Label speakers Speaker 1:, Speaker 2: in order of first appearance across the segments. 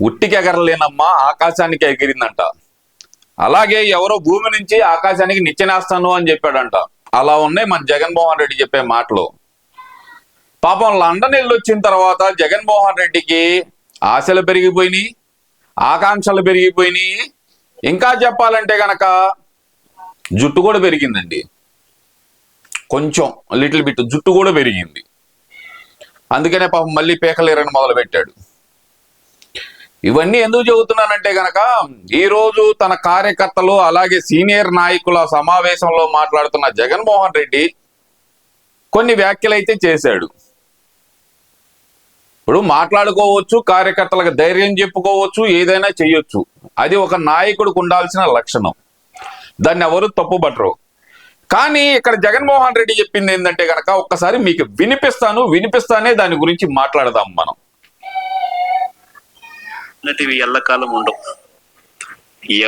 Speaker 1: ఉట్టికి ఎగరలేనమ్మా ఆకాశానికి ఎగిరిందంట. అలాగే ఎవరో భూమి నుంచి ఆకాశానికి నిచ్చెనేస్తాను అని చెప్పాడంట. అలా ఉన్నాయి మన జగన్మోహన్ రెడ్డి చెప్పే మాటలు. పాపం లండన్ వెళ్ళి వచ్చిన తర్వాత జగన్మోహన్ రెడ్డికి ఆశలు పెరిగిపోయినాయి, ఆకాంక్షలు పెరిగిపోయినాయి. ఇంకా చెప్పాలంటే గనక జుట్టు కూడా పెరిగిందండి, కొంచెం లిటిల్ బిట్ జుట్టు కూడా పెరిగింది. అందుకనే పాపం మళ్ళీ పీకలేరని మొదలు పెట్టాడు. ఇవన్నీ ఎందుకు చెబుతున్నానంటే గనక ఈరోజు తన కార్యకర్తలు అలాగే సీనియర్ నాయకుల సమావేశంలో మాట్లాడుతున్న జగన్మోహన్ రెడ్డి కొన్ని వ్యాఖ్యలు అయితే చేశాడు. ఇప్పుడు మాట్లాడుకోవచ్చు, కార్యకర్తలకు ధైర్యం చెప్పుకోవచ్చు, ఏదైనా చెయ్యొచ్చు. అది ఒక నాయకుడికి ఉండాల్సిన లక్షణం, దాన్ని ఎవరు తప్పుపట్టరు. కానీ ఇక్కడ జగన్మోహన్ రెడ్డి చెప్పింది ఏంటంటే గనక ఒక్కసారి మీకు వినిపిస్తానే దాని గురించి మాట్లాడదాం మనం.
Speaker 2: ఎల్లకాలం ఉండవు.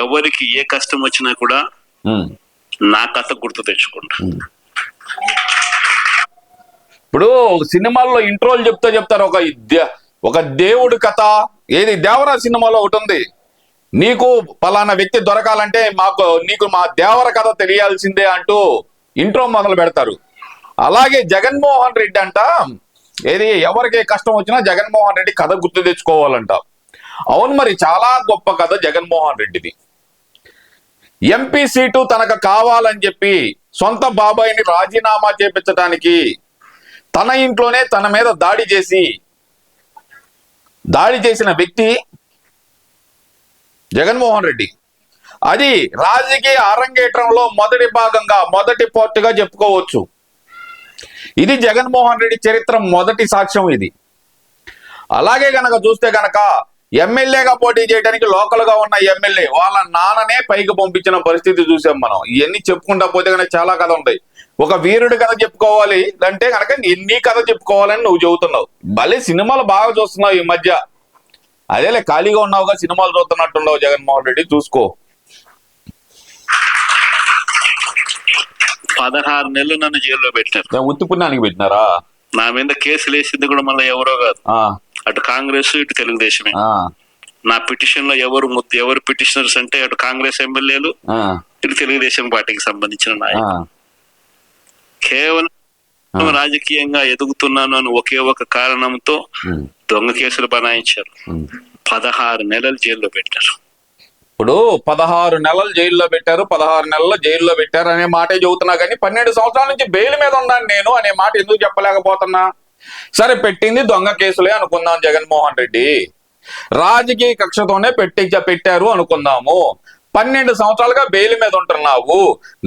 Speaker 2: ఎవరికి ఏ కష్టం వచ్చినా కూడా నా కథ గుర్తు తెచ్చుకుంటా.
Speaker 1: ఇప్పుడు సినిమాల్లో ఇంట్రోలు చెప్తారు ఒక దేవుడి కథ. ఏది దేవర సినిమాలో ఒకటి ఉంది, నీకు పలానా వ్యక్తి దొరకాలంటే నీకు మా దేవర కథ తెలియాల్సిందే అంటూ ఇంట్రో మొదలు పెడతారు. అలాగే జగన్మోహన్ రెడ్డి అంట ఏది ఎవరికి కష్టం వచ్చినా జగన్మోహన్ రెడ్డి కథ గుర్తు తెచ్చుకోవాలంట. అవును, మరి చాలా గొప్ప కథ జగన్మోహన్ రెడ్డిది. ఎంపీ సీటు తనకు కావాలని చెప్పి సొంత బాబాయిని రాజీనామా చేపించడానికి తన ఇంట్లోనే తన మీద దాడి చేసిన వ్యక్తి జగన్మోహన్ రెడ్డి. అది రాజకీయ అరంగేట్రంలో మొదటి పోర్టుగా చెప్పుకోవచ్చు. ఇది జగన్మోహన్ రెడ్డి చరిత్ర మొదటి సాక్ష్యం ఇది. అలాగే గనక చూస్తే గనక ఎమ్మెల్యేగా పోటీ చేయడానికి లోకల్ గా ఉన్న ఎమ్మెల్యే వాళ్ళ నాన్ననే పైకి పంపించిన పరిస్థితి చూసాం మనం. ఇవన్నీ చెప్పుకుంటా పోతే కనుక చాలా కథ ఉంటాయి. ఒక వీరుడి కథ చెప్పుకోవాలి అంటే కనుక నీ కథ చెప్పుకోవాలని నువ్వు చెబుతున్నావు. భలే సినిమాలు బాగా చూస్తున్నావు ఈ మధ్య. అదేలే ఖాళీగా ఉన్నావుగా, సినిమాలు చూస్తున్నట్టున్నావు జగన్మోహన్ రెడ్డి, చూసుకో.
Speaker 2: 16 నెలలు నన్ను జైల్లో పెట్టారు.
Speaker 1: ఉత్తి పుణ్యానికి పెట్టినారా?
Speaker 2: నా మీద కేసులు వేసింది కూడా మళ్ళీ ఎవరో కాదు, అటు కాంగ్రెస్ ఇటు తెలుగుదేశమే. నా పిటిషన్ లో ఎవరు పిటిషనర్స్ అంటే అటు కాంగ్రెస్ ఎమ్మెల్యేలు ఇటు తెలుగుదేశం పార్టీకి సంబంధించిన నాయకులు. కేవలం రాజకీయంగా ఎదుగుతున్నాను అని ఒకే ఒక కారణంతో దొంగ కేసులు బనాయించారు. 16 నెలలు జైల్లో పెట్టారు.
Speaker 1: ఇప్పుడు 16 నెలలు జైల్లో పెట్టారు, 16 నెలలు జైల్లో పెట్టారు అనే మాటే చెబుతున్నా కానీ 12 సంవత్సరాల నుంచి బెయిల్ మీద ఉన్నాను నేను అనే మాట ఎందుకు చెప్పలేకపోతున్నా? సరే, పెట్టింది దొంగ కేసులే అనుకుందాం జగన్మోహన్ రెడ్డి, రాజకీయ కక్షతోనే పెట్టారు అనుకుందాము. 12 సంవత్సరాలుగా బెయిల్ మీద ఉంటున్నావు.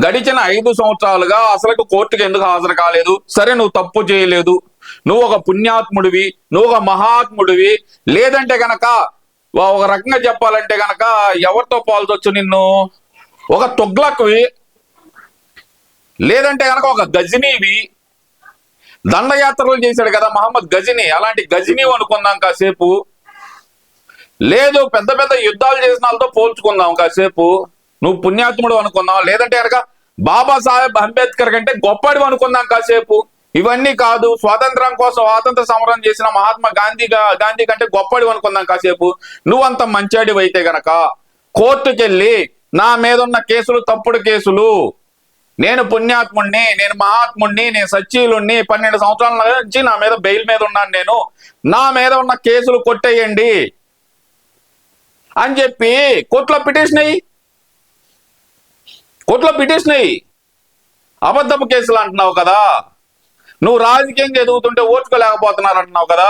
Speaker 1: గడిచిన 5 సంవత్సరాలుగా అసలు కోర్టుకు ఎందుకు హాజరు కాలేదు? సరే, నువ్వు తప్పు చేయలేదు, నువ్వు ఒక పుణ్యాత్ముడివి, నువ్వు ఒక మహాత్ముడివి. లేదంటే గనక ఒక రకంగా చెప్పాలంటే గనక ఎవరితో పోల్చొచ్చు నిన్ను? ఒక తుగ్లక్వి, లేదంటే గనక ఒక గజనీవి. దండయాత్రలు చేశాడు కదా మహమ్మద్ గజనీ, అలాంటి గజనీ అనుకుందాం కాసేపు. లేదు, పెద్ద పెద్ద యుద్ధాలు చేసిన వాళ్ళతో పోల్చుకుందాం కాసేపు. నువ్వు పుణ్యాత్ముడు అనుకుందాం. లేదంటే కనుక బాబాసాహెబ్ అంబేద్కర్ కంటే గొప్పడు అనుకుందాం కాసేపు. ఇవన్నీ కాదు, స్వాతంత్రం కోసం స్వాతంత్ర సమరం చేసిన మహాత్మా గాంధీ కంటే గొప్పడు అనుకుందాం కాసేపు. నువ్వంత మంచాడివి అయితే గనక కోర్టుకెళ్ళి నా మీద ఉన్న కేసులు తప్పుడు కేసులు, నేను పుణ్యాత్ముడిని, నేను మహాత్ముడిని, నేను సచ్చీలుణ్ణి, 12 సంవత్సరాల నుంచి నా మీద బెయిల్ మీద ఉన్నాను, నేను నా మీద ఉన్న కేసులు కొట్టేయండి అని చెప్పి కోర్టులో పిటిషన్ అయ్యి అబద్ధపు కేసులు అంటున్నావు కదా. నువ్వు రాజకీయంగా ఎదుగుతుంటే ఓర్చుకోలేకపోతున్నారు అంటున్నావు కదా.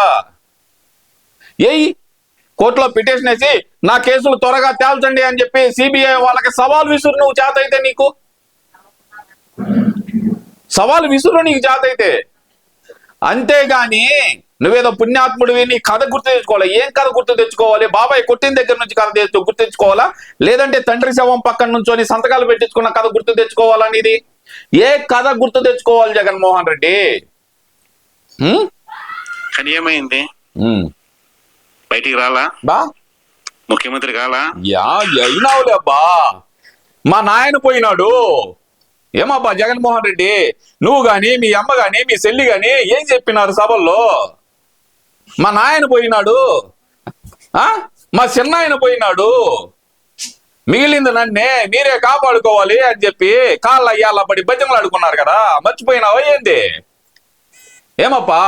Speaker 1: కోర్టులో పిటిషన్ వేసి నా కేసులు త్వరగా తేల్చండి అని చెప్పి సిబిఐ వాళ్ళకి సవాల్ విసురు. నువ్వు చేత అయితే నీకు సవాల్ విసురు, నీకు చేత అయితే. అంతేగాని నువ్వేదో పుణ్యాత్ముడివి, నీ కథ గుర్తు తెచ్చుకోవాలి. ఏం కథ గుర్తు తెచ్చుకోవాలి? బాబాయ్ కొట్టిన దగ్గర నుంచి కథ గుర్తు తెచ్చుకోవాలా? లేదంటే తండ్రి శవం పక్కన నుంచొని సంతకాలు పెట్టించుకున్న కథ గుర్తు తెచ్చుకోవాలనేది? ఏ కథ గుర్తు తెచ్చుకోవాలి జగన్మోహన్ రెడ్డి?
Speaker 2: కానీ ఏమైంది? బయటికి రాలా, ముఖ్యమంత్రి కాలా?
Speaker 1: అయినావులే అబ్బా, మా నాయన పోయినాడు. ఏమబ్బా జగన్మోహన్ రెడ్డి, నువ్వు గాని, మీ అమ్మ గాని, మీ చెల్లి గాని ఏం చెప్పినారు సభల్లో? మా నాయన పోయినాడు. మా చిన్న ఆయన పోయినాడు, మిగిలింది నన్నే మీరే కాపాడుకోవాలి అని చెప్పి కాళ్ళ అయ్యాల పడి భజనలు ఆడుకున్నారు కదా, మర్చిపోయినావా ఏంది? ఏమప్పా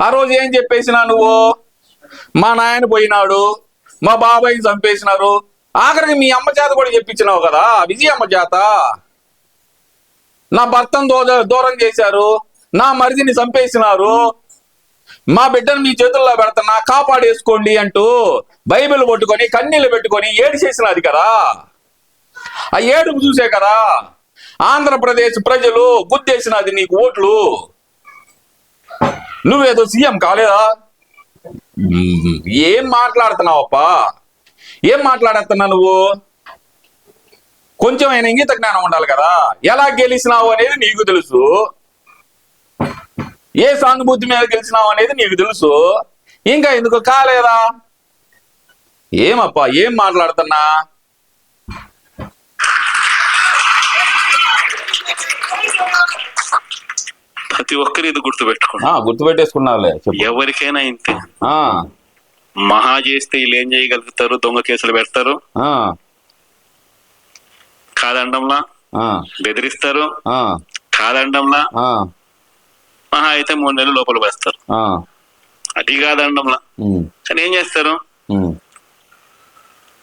Speaker 1: ఆ రోజు ఏం చెప్పేసినా నువ్వు? మా నాయన పోయినాడు, మా బాబాయిని చంపేసినారు, ఆఖరికి మీ అమ్మ చేత కూడా చెప్పించినావు కదా, విజయమ్మ చేత. నా భర్తను దూరం చేశారు, నా మరిదిని చంపేసినారు, మా బిడ్డను మీ చేతుల్లో పెడతానా కాపాడేసుకోండి అంటూ బైబిల్ పట్టుకొని కన్నీళ్లు పెట్టుకొని ఏడిచేసినది కదా. ఆ ఏడుపు చూసే కదా ఆంధ్రప్రదేశ్ ప్రజలు గుద్దేసినది నీకు ఓట్లు. నువ్వేదో సీఎం కాలేదా? ఏం మాట్లాడుతున్నావప్పా? ఏం మాట్లాడుతున్నా నువ్వు? కొంచెం ఆయన ఇంగిత జ్ఞానం ఉండాలి కదా. ఎలా గెలిచినావు అనేది నీకు తెలుసు, ఏ సానుభూతి మీద గెలిచినావు అనేది నీకు తెలుసు, ఇంకా ఎందుకు కాలేదా? ఏమప్పా ఏం మాట్లాడుతున్నా?
Speaker 2: ప్రతి ఒక్కరు ఇది గుర్తుపెట్టుకున్నా.
Speaker 1: గుర్తుపెట్టేసుకున్నావులే.
Speaker 2: ఎవరికైనా ఇంతే. మహా చేస్తే వీళ్ళు ఏం చేయగలుగుతారు? దొంగ కేసులు పెడతారు, కాదండంలా బెదిరిస్తారు, కాదండంలా మహా అయితే 3 నెలలు లోపల వేస్తారు, అది కాదండంలా. కానీ ఏం చేస్తారు?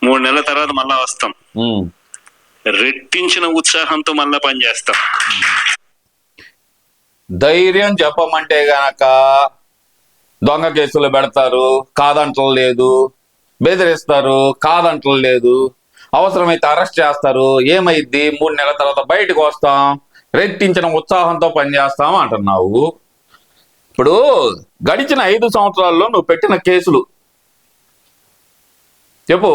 Speaker 2: 3 నెలల తర్వాత మళ్ళా వస్తాం, రెట్టించిన ఉత్సాహంతో మళ్ళా పనిచేస్తాం.
Speaker 1: ధైర్యం చెప్పమంటే గనక దొంగ కేసులు పెడతారు, కాదంటలేదు, బెదిరిస్తారు, కాదంటలేదు, అవసరమైతే అరెస్ట్ చేస్తారు. ఏమైద్ది? 3 నెలల తర్వాత బయటకు వస్తాం, రెట్టించిన ఉత్సాహంతో పనిచేస్తాం అంటున్నావు. ఇప్పుడు గడిచిన 5 సంవత్సరాల్లో నువ్వు పెట్టిన కేసులు చెప్పు.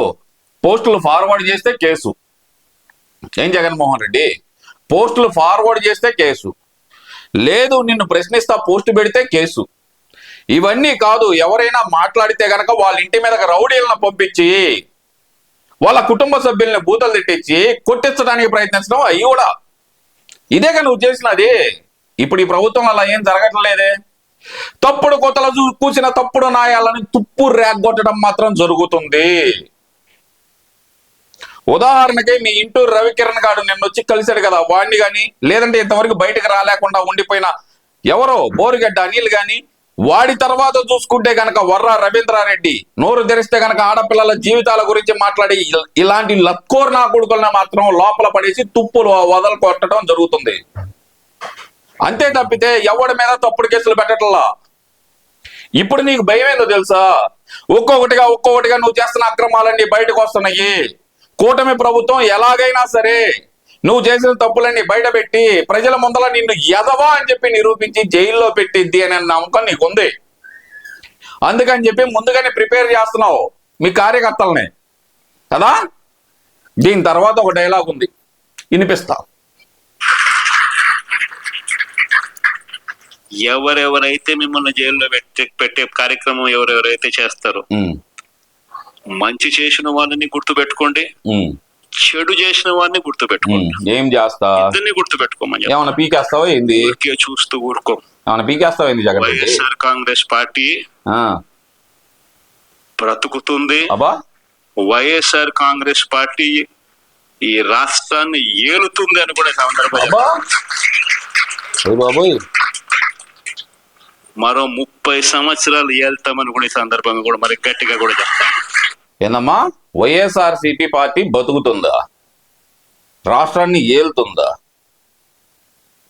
Speaker 1: పోస్టులు ఫార్వర్డ్ చేస్తే కేసు. ఏం జగన్మోహన్ రెడ్డి? పోస్టులు ఫార్వర్డ్ చేస్తే కేసు లేదు, నిన్ను ప్రశ్నిస్తా పోస్టు పెడితే కేసు. ఇవన్నీ కాదు, ఎవరైనా మాట్లాడితే గనక వాళ్ళ ఇంటి మీదకి రౌడీలను పంపించి వాళ్ళ కుటుంబ సభ్యుల్ని బూతలు తిట్టించి కొట్టించడానికి ప్రయత్నించడం అవి కూడా ఇదేగా నువ్వు చేసినది. ఇప్పుడు ఈ ప్రభుత్వం అలా ఏం జరగట్లేదే. తప్పుడు కొత్తలు కూసిన తప్పుడు నాయాలని తుప్పు రేగొట్టడం మాత్రం జరుగుతుంది. ఉదాహరణకి మీ ఇంటూరు రవికిరణ్ గారు నిన్న వచ్చి కలిశాడు కదా, వాడిని గాని, లేదంటే ఇంతవరకు బయటకు రాలేకుండా ఉండిపోయిన ఎవరో బోరుగడ్డ అనిల్ గాని, వాడి తర్వాత చూసుకుంటే గనక వర్రా రవీంద్రారెడ్డి నోరు తెరిస్తే గనక ఆడపిల్లల జీవితాల గురించి మాట్లాడి ఇలాంటి లక్కోర్ నా కొడుకులను మాత్రం లోపల పడేసి తుప్పులు వదలు కొట్టడం జరుగుతుంది. అంతే తప్పితే ఎవడి మీద తప్పుడు కేసులు పెట్టట్లా. ఇప్పుడు నీకు భయం ఏందో తెలుసా? ఒక్కొక్కటిగా నువ్వు చేస్తున్న అక్రమాలన్నీ బయటకు వస్తున్నాయి. కూటమి ప్రభుత్వం ఎలాగైనా సరే నువ్వు చేసిన తప్పులన్నీ బయట పెట్టి ప్రజల ముందర నిన్ను ఎదవా అని చెప్పి నిరూపించి జైల్లో పెట్టిద్ది అనే నమ్మకం నీకుంది. అందుకని చెప్పి ముందుగానే ప్రిపేర్ చేస్తున్నావు మీ కార్యకర్తల్ని కదా. దీని తర్వాత ఒక డైలాగ్ ఉంది, వినిపిస్తా.
Speaker 2: ఎవరెవరైతే మిమ్మల్ని జైల్లో పెట్టే కార్యక్రమం ఎవరెవరైతే చేస్తారో, మంచి చేసిన వాళ్ళని గుర్తు పెట్టుకోండి, చెడు చేసిన వాడిని గుర్తు పెట్టుకోండి.
Speaker 1: ఏం చేస్తా?
Speaker 2: ఇద్దరిని గుర్తు పెట్టుకోమని.
Speaker 1: ఏమన్నా పీకేస్తావా ఏంది?
Speaker 2: చూస్తూ ఊరుకో.
Speaker 1: ఏమన్నా పీకేస్తావా ఏంది? జగన్
Speaker 2: వైఎస్ఆర్ కాంగ్రెస్ పార్టీ బ్రతుకుతుంది. వైఎస్ఆర్ కాంగ్రెస్ పార్టీ ఈ రాష్ట్రాన్ని ఏలుతుంది అని కూడా సందర్భంగా మరో 30 సంవత్సరాలు ఏళ్తామని కూడా ఈ సందర్భంగా కూడా మరి గట్టిగా కూడా చెప్తాను.
Speaker 1: ఏందమ్మా? వైఎస్ఆర్సీపీ పార్టీ బతుకుతుందా? రాష్ట్రాన్ని ఏలుతుందా?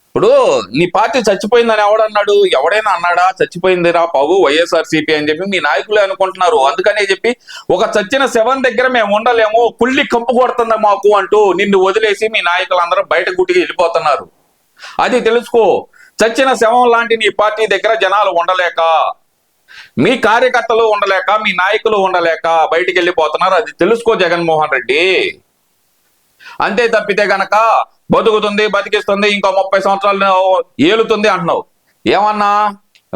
Speaker 1: ఇప్పుడు నీ పార్టీ చచ్చిపోయిందని ఎవడన్నాడు? ఎవడైనా అన్నాడా చచ్చిపోయిందిరా బాబు వైఎస్ఆర్సీపీ అని చెప్పి? మీ నాయకులే అనుకుంటున్నారు. అందుకనే చెప్పి ఒక చచ్చిన శవం దగ్గర మేము ఉండలేము, కుళ్ళి కంపు కొడుతుంది మాకు అంటూ నిన్ను వదిలేసి మీ నాయకులందరూ బయట గుటికి వెళ్ళిపోతున్నారు. అది తెలుసుకో. చచ్చిన శవం లాంటి నీ పార్టీ దగ్గర జనాలు ఉండలేక, మీ కార్యకర్తలు ఉండలేక, మీ నాయకులు ఉండలేక బయటికి వెళ్ళిపోతున్నారు. అది తెలుసుకో జగన్మోహన్ రెడ్డి. అంతే తప్పితే గనక బతుకుతుంది, బతికిస్తుంది, ఇంకో 30 సంవత్సరాలు ఏలుతుంది అంటున్నావు. ఏమన్నా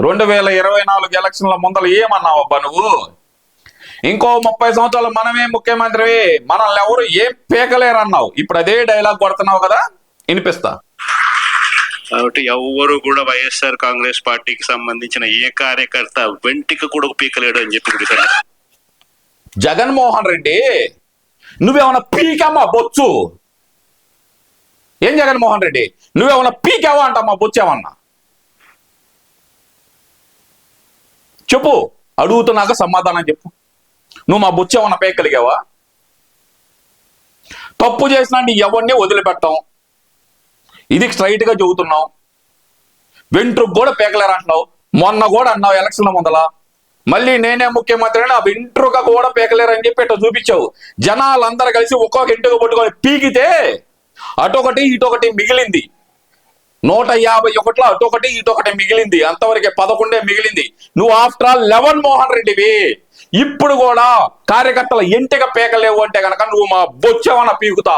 Speaker 1: 2024 ఎలక్షన్ల ముందర ఏమన్నావు అబ్బా నువ్వు? ఇంకో 30 సంవత్సరాలు మనమే ముఖ్యమంత్రి, మనల్ని ఎవరు ఏం పీకలేరన్నావు. ఇప్పుడు అదే డైలాగ్ కొడుతున్నావు కదా, వినిపిస్తా.
Speaker 2: కాబట్టి ఎవరు కూడా వైఎస్ఆర్ కాంగ్రెస్ పార్టీకి సంబంధించిన ఏ కార్యకర్త వెంటికి కూడా పీకలేడు అని చెప్పి
Speaker 1: జగన్మోహన్ రెడ్డి నువ్వేమన్నా పీకమ్మా బొచ్చు? ఏం జగన్మోహన్ రెడ్డి నువ్వేమన్నా పీకావా అంటమ్మా బొచ్చేమన్నా? చెప్పు, అడుగుతున్నాక సమాధానం చెప్పు. నువ్వు మా బొచ్చేమన్నా పేయగలిగావా? తప్పు చేసినా నీ ఎవరిని వదిలిపెట్టాం, ఇది స్ట్రైట్ గా చెబుతున్నావు. వెంట్రుకు కూడా పేకలేరు అంటున్నావు. మొన్న కూడా అన్నావు ఎలక్షన్ల ముందల, మళ్ళీ నేనే ముఖ్యమంత్రి ఆ వెంట్రుక కూడా పేకలేరు అని చెప్పి ఇట్లా చూపించావు. జనాలందరూ కలిసి ఒక్కొక్క ఇంటికి పట్టుకొని పీకితే అటొకటి ఇటొకటి మిగిలింది. 151లో అటొకటి ఇటొకటి మిగిలింది. అంతవరకే 11 మిగిలింది. నువ్వు ఆఫ్టర్ ఆల్ 11 మోహన్ రెడ్డివి. ఇప్పుడు కూడా కార్యకర్తల ఇంటికి పేకలేవు అంటే కనుక నువ్వు మా బొచ్చేమన్నా పీకుతా?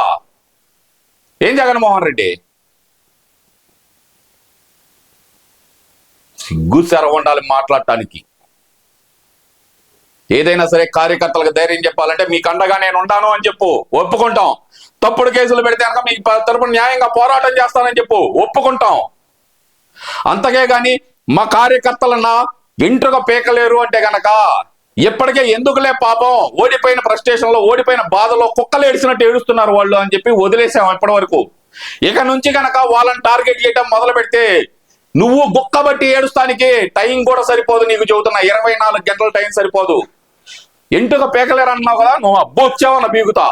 Speaker 1: ఏం జగన్మోహన్ రెడ్డి సిగ్గు సెరవ ఉండాలి మాట్లాడటానికి. ఏదైనా సరే కార్యకర్తలకు ధైర్యం చెప్పాలంటే మీకు అండగా నేను ఉంటాను అని చెప్పు, ఒప్పుకుంటాం. తప్పుడు కేసులు పెడితే కనుక మీ తరపున న్యాయంగా పోరాటం చేస్తానని చెప్పు, ఒప్పుకుంటాం. అంతకే గాని మా కార్యకర్తలన్నా వెంట్రుక పీకలేరు అంటే గనక ఇప్పటికే ఎందుకులే పాపం, ఓడిపోయిన ఫ్రస్ట్రేషన్ లో ఓడిపోయిన బాధలో కుక్కలు ఏడిసినట్టు ఏడుస్తున్నారు వాళ్ళు అని చెప్పి వదిలేసాం ఇప్పటి వరకు. ఇక నుంచి గనక వాళ్ళని టార్గెట్ చేయడం మొదలు పెడితే నువ్వు బుక్క బట్టి ఏడుస్తానికి టైం కూడా సరిపోదు. నీకు చెబుతున్నా 24 గంటల టైం సరిపోదు. ఎంటుక పేకలేరు అన్నావు కదా, నువ్వు అబ్బొచ్చావన్న బీగుతా.